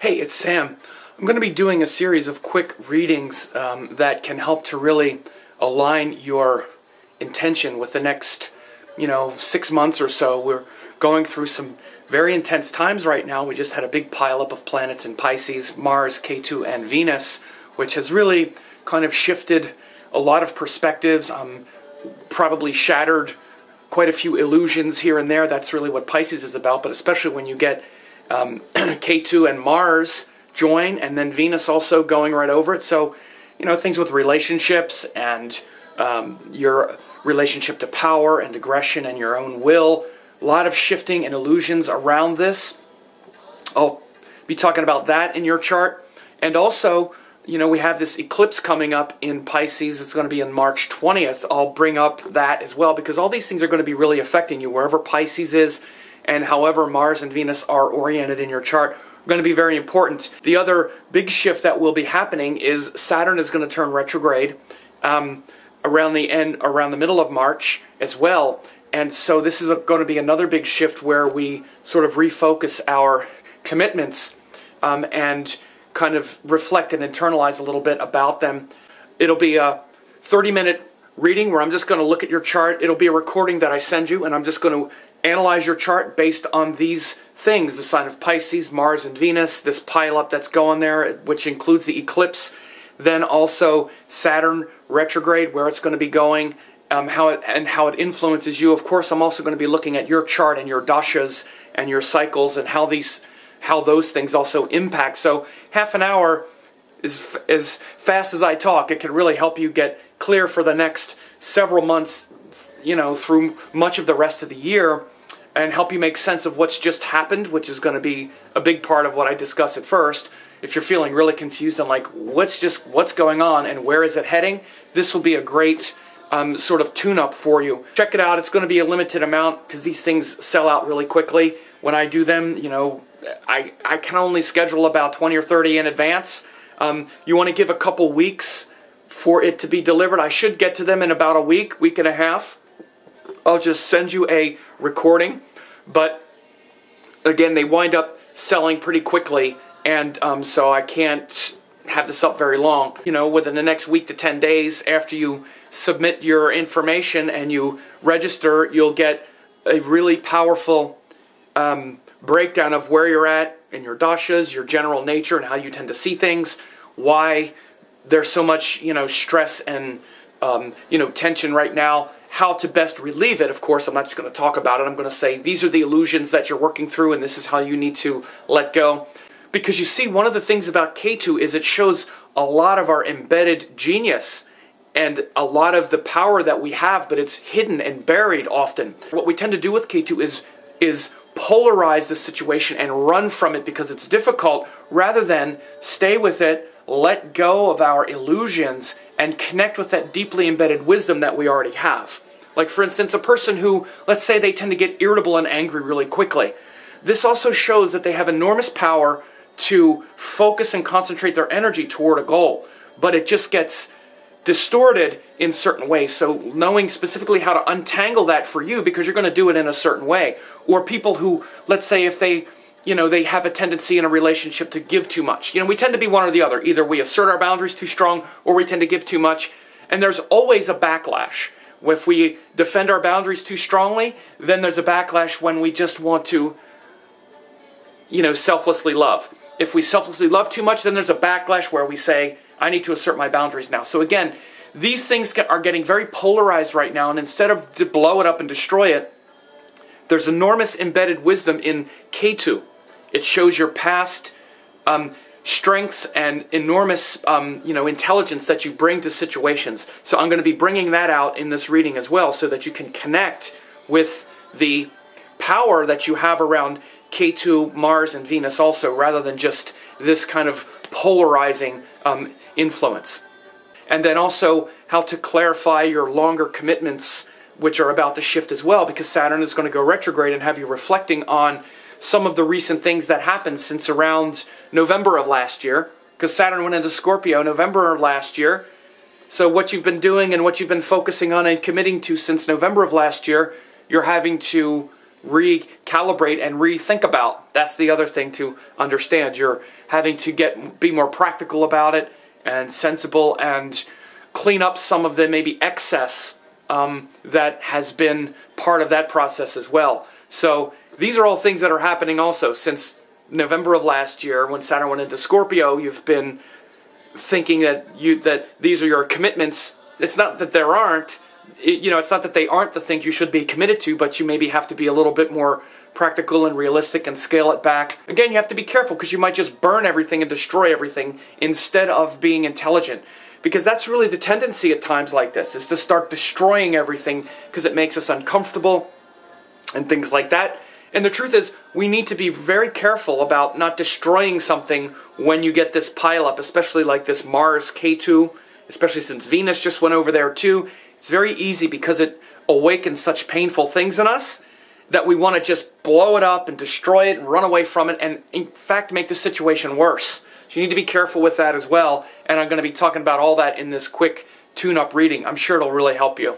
Hey, it's Sam. I'm going to be doing a series of quick readings that can help to really align your intention with the next, 6 months or so. We're going through some very intense times right now. We just had a big pileup of planets in Pisces, Mars, K2, and Venus, which has really kind of shifted a lot of perspectives, probably shattered quite a few illusions here and there. That's really what Pisces is about, but especially when you get K2 and Mars join, and then Venus also going right over it. So, things with relationships and your relationship to power and aggression and your own will. A lot of shifting and illusions around this. I'll be talking about that in your chart. And also, we have this eclipse coming up in Pisces. It's going to be on March 20th. I'll bring up that as well, because all these things are going to be really affecting you. Wherever Pisces is and however Mars and Venus are oriented in your chart are going to be very important. The other big shift that will be happening is Saturn is going to turn retrograde around the middle of March as well. And so this is going to be another big shift where we sort of refocus our commitments and kind of reflect and internalize a little bit about them. It'll be a 30-minute reading where I'm just going to look at your chart. It'll be a recording that I send you, and I'm just going to analyze your chart based on these things: the sign of Pisces, Mars and Venus, this pileup that's going there, which includes the eclipse, then also Saturn retrograde, where it's going to be going, how it influences you. Of course, I'm also going to be looking at your chart and your dashas and your cycles and how those things also impact. So half an hour is as fast as I talk. It can really help you get clear for the next several months, through much of the rest of the year, and help you make sense of what's just happened, which is going to be a big part of what I discuss at first. If you're feeling really confused on what's going on and where is it heading, this will be a great sort of tune-up for you. Check it out. It's going to be a limited amount because these things sell out really quickly. When I do them, I can only schedule about 20 or 30 in advance. You want to give a couple weeks for it to be delivered. I should get to them in about a week and a half. I'll just send you a recording. But again, they wind up selling pretty quickly, and so I can't have this up very long. Within the next week to 10 days after you submit your information and you register, you'll get a really powerful breakdown of where you're at in your dashas, your general nature, and how you tend to see things, why there's so much, stress and, tension right now, how to best relieve it. Of course, I'm not just going to talk about it. I'm going to say these are the illusions that you're working through, and this is how you need to let go. Because you see, one of the things about K2 is it shows a lot of our embedded genius and a lot of the power that we have, but it's hidden and buried often. What we tend to do with K2 is polarize the situation and run from it because it's difficult, rather than stay with it, let go of our illusions, and connect with that deeply embedded wisdom that we already have. Like, for instance, a person who, let's say, they tend to get irritable and angry really quickly. This also shows that they have enormous power to focus and concentrate their energy toward a goal, but it just gets distorted in certain ways. So knowing specifically how to untangle that for you, because you're going to do it in a certain way. Or people who, let's say, if they have a tendency in a relationship to give too much. We tend to be one or the other. Either we assert our boundaries too strong, or we tend to give too much. And there's always a backlash. If we defend our boundaries too strongly, then there's a backlash when we just want to, selflessly love. If we selflessly love too much, then there's a backlash where we say, I need to assert my boundaries now. So again, these things are getting very polarized right now, and instead of to blow it up and destroy it, there's enormous embedded wisdom in K2. It shows your past strengths and enormous intelligence that you bring to situations. So I'm going to be bringing that out in this reading as well, so that you can connect with the power that you have around K2, Mars, and Venus also, rather than just this kind of polarizing influence. And then also how to clarify your longer commitments, which are about to shift as well, because Saturn is going to go retrograde and have you reflecting on some of the recent things that happened since around November of last year, because Saturn went into Scorpio November of last year. So what you've been doing and what you've been focusing on and committing to since November of last year, you're having to recalibrate and rethink about. That's the other thing to understand. You're having to be more practical about it and sensible and clean up some of the maybe excess that has been part of that process as well. So these are all things that are happening also. Since November of last year, when Saturn went into Scorpio, you've been thinking that these are your commitments. It's not that there aren't. It's not that they aren't the things you should be committed to, but you maybe have to be a little bit more practical and realistic and scale it back. Again, you have to be careful because you might just burn everything and destroy everything instead of being intelligent. Because that's really the tendency at times like this, is to start destroying everything because it makes us uncomfortable and things like that. And the truth is, we need to be very careful about not destroying something when you get this pileup, especially like this Mars K2, especially since Venus just went over there too. It's very easy because it awakens such painful things in us that we want to just blow it up and destroy it and run away from it and in fact make the situation worse. So you need to be careful with that as well, and I'm going to be talking about all that in this quick tune-up reading. I'm sure it'll really help you.